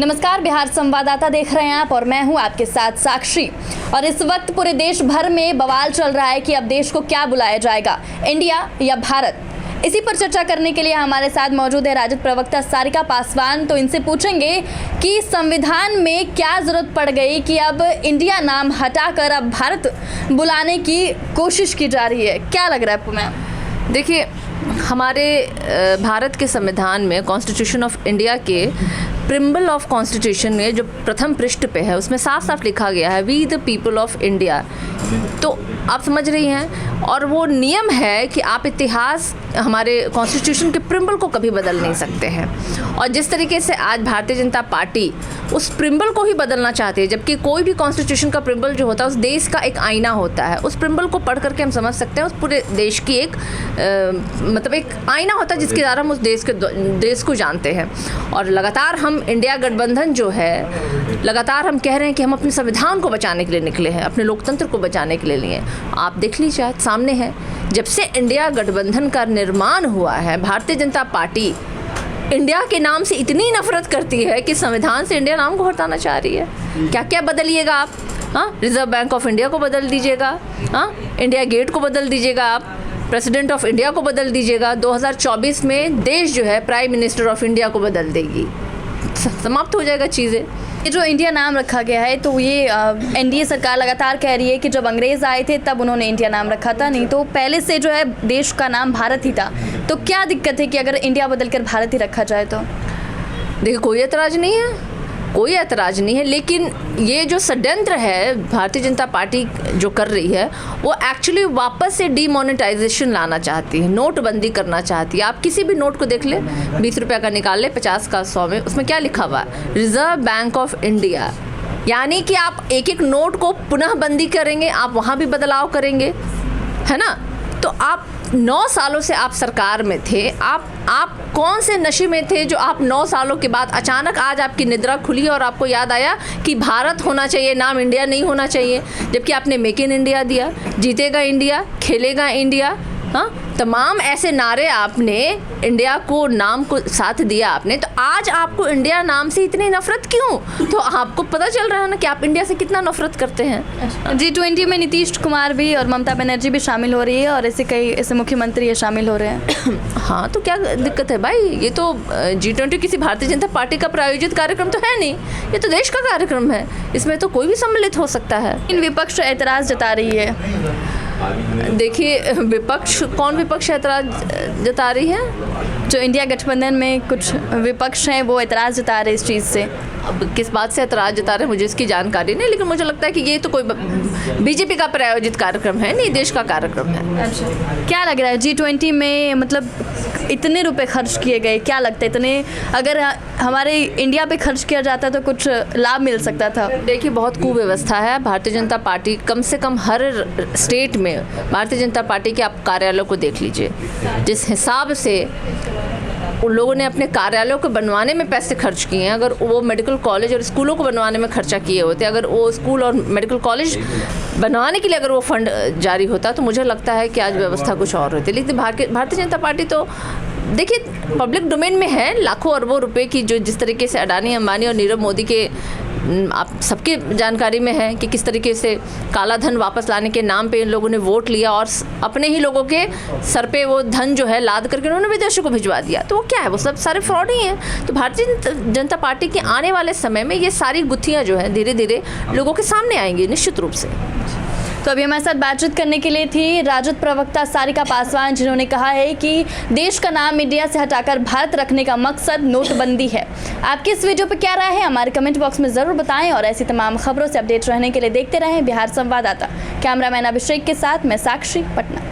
नमस्कार, बिहार संवाददाता देख रहे हैं आप और मैं हूं आपके साथ साक्षी। और इस वक्त पूरे देश भर में बवाल चल रहा है कि अब देश को क्या बुलाया जाएगा, इंडिया या भारत। इसी पर चर्चा करने के लिए हमारे साथ मौजूद है राजद प्रवक्ता सारिका पासवान। तो इनसे पूछेंगे कि संविधान में क्या जरूरत पड़ गई कि अब इंडिया नाम हटाकर अब भारत बुलाने की कोशिश की जा रही है। क्या लग रहा है आपको मैम? देखिए, हमारे भारत के संविधान में कॉन्स्टिट्यूशन ऑफ इंडिया के प्रिम्बल ऑफ कॉन्स्टिट्यूशन में जो प्रथम पृष्ठ पे है उसमें साफ साफ लिखा गया है we the people of India. तो आप समझ रही हैं, और वो नियम है कि आप इतिहास हमारे कॉन्स्टिट्यूशन के प्रिम्बल को कभी बदल नहीं सकते हैं। और जिस तरीके से आज भारतीय जनता पार्टी उस प्रिम्बल को ही बदलना चाहती है, जबकि कोई भी कॉन्स्टिट्यूशन का प्रिम्बल जो होता है उस देश का एक आईना होता है। उस प्रिम्बल को पढ़ करके हम समझ सकते हैं उस पूरे देश की एक मतलब एक आईना होता है जिसके द्वारा हम उस देश को जानते हैं। और लगातार हम इंडिया गठबंधन जो है, लगातार हम कह रहे हैं कि हम अपने संविधान को बचाने के लिए निकले हैं, अपने लोकतंत्र को बचाने के लिए। आप देख लीजिए, आज सामने है, जब से इंडिया गठबंधन का निर्माण हुआ है, भारतीय जनता पार्टी इंडिया के नाम से इतनी नफरत करती है कि संविधान से इंडिया नाम को हटाना चाह रही है। क्या क्या बदलिएगा आप? रिजर्व बैंक ऑफ इंडिया को बदल दीजिएगा, इंडिया गेट को बदल दीजिएगा, आप प्रेसिडेंट ऑफ इंडिया को बदल दीजिएगा। 2024 में देश जो है प्राइम मिनिस्टर ऑफ इंडिया को बदल देगी, समाप्त हो जाएगा चीज़ें। ये जो इंडिया नाम रखा गया है, तो ये एनडीए सरकार लगातार कह रही है कि जब अंग्रेज आए थे तब उन्होंने इंडिया नाम रखा था, नहीं तो पहले से जो है देश का नाम भारत ही था। तो क्या दिक्कत है कि अगर इंडिया बदलकर भारत ही रखा जाए? तो देखिए, कोई ऐतराज़ नहीं है, कोई ऐतराज़ नहीं है, लेकिन ये जो षड्यंत्र है भारतीय जनता पार्टी जो कर रही है वो एक्चुअली वापस से डीमोनेटाइजेशन लाना चाहती है, नोटबंदी करना चाहती है। आप किसी भी नोट को देख ले, 20 रुपये का निकाल ले, 50 का, 100 में, उसमें क्या लिखा हुआ है? Reserve bank of India. यानी कि आप एक एक नोट को पुनः बंदी करेंगे, आप वहाँ भी बदलाव करेंगे, है ना? तो आप 9 सालों से आप सरकार में थे, आप कौन से नशे में थे जो आप 9 सालों के बाद अचानक आज आपकी निद्रा खुली और आपको याद आया कि भारत होना चाहिए, नाम इंडिया नहीं होना चाहिए, जबकि आपने मेक इन इंडिया दिया, जीतेगा इंडिया, खेलेगा इंडिया, तमाम ऐसे नारे आपने इंडिया को नाम को साथ दिया आपने। तो आज आपको इंडिया नाम से इतनी नफरत क्यों? तो आपको पता चल रहा है ना कि आप इंडिया से कितना नफरत करते हैं। G20 में नीतीश कुमार भी और ममता बनर्जी भी शामिल हो रही है और ऐसे कई ऐसे मुख्यमंत्री शामिल हो रहे हैं। हाँ, तो क्या दिक्कत है भाई? ये तो G20 किसी भारतीय जनता पार्टी का प्रायोजित कार्यक्रम तो है नहीं, ये तो देश का कार्यक्रम है, इसमें तो कोई भी सम्मिलित हो सकता है। इन विपक्ष ऐतराज़ जता रही है। देखिए, कौन विपक्ष ऐतराज़ जता रही है? जो इंडिया गठबंधन में कुछ विपक्ष हैं वो ऐतराज़ जता रहे इस चीज़ से। अब किस बात से ऐतराज़ जता रहे हैं मुझे इसकी जानकारी नहीं, लेकिन मुझे लगता है कि ये तो कोई बीजेपी का प्रायोजित कार्यक्रम है नहीं, देश का कार्यक्रम है। अच्छा, क्या लग रहा है G20 में मतलब इतने रुपए खर्च किए गए, क्या लगता है इतने अगर हमारे इंडिया पे खर्च किया जाता तो कुछ लाभ मिल सकता था? देखिए, बहुत कुव्यवस्था है। भारतीय जनता पार्टी कम से कम हर स्टेट में भारतीय जनता पार्टी के आप कार्यालयों को देख लीजिए, जिस हिसाब से उन लोगों ने अपने कार्यालयों को बनवाने में पैसे खर्च किए हैं। अगर वो मेडिकल कॉलेज और स्कूलों को बनवाने में खर्चा किए होते, अगर वो स्कूल और मेडिकल कॉलेज बनवाने के लिए अगर वो फंड जारी होता, तो मुझे लगता है कि आज व्यवस्था कुछ और होती। लेकिन भारतीय जनता पार्टी तो देखिए पब्लिक डोमेन में है, लाखों अरबों रुपए की, जो जिस तरीके से अडानी, अंबानी और नीरव मोदी के आप सबके जानकारी में है कि किस तरीके से काला धन वापस लाने के नाम पे इन लोगों ने वोट लिया और अपने ही लोगों के सर पे वो धन जो है लाद करके उन्होंने विदेशों को भिजवा दिया। तो वो क्या है? वो सब सारे फ्रॉड ही हैं। तो भारतीय जनता पार्टी के आने वाले समय में ये सारी गुत्थियाँ जो हैं धीरे धीरे लोगों के सामने आएंगी निश्चित रूप से। तो अभी हमारे साथ बातचीत करने के लिए थी राजद प्रवक्ता सारिका पासवान, जिन्होंने कहा है कि देश का नाम इंडिया से हटाकर भारत रखने का मकसद नोटबंदी है। आपकी इस वीडियो पर क्या राय है हमारे कमेंट बॉक्स में ज़रूर बताएं और ऐसी तमाम खबरों से अपडेट रहने के लिए देखते रहें बिहार संवाददाता। कैमरामैन अभिषेक के साथ मैं साक्षी, पटना।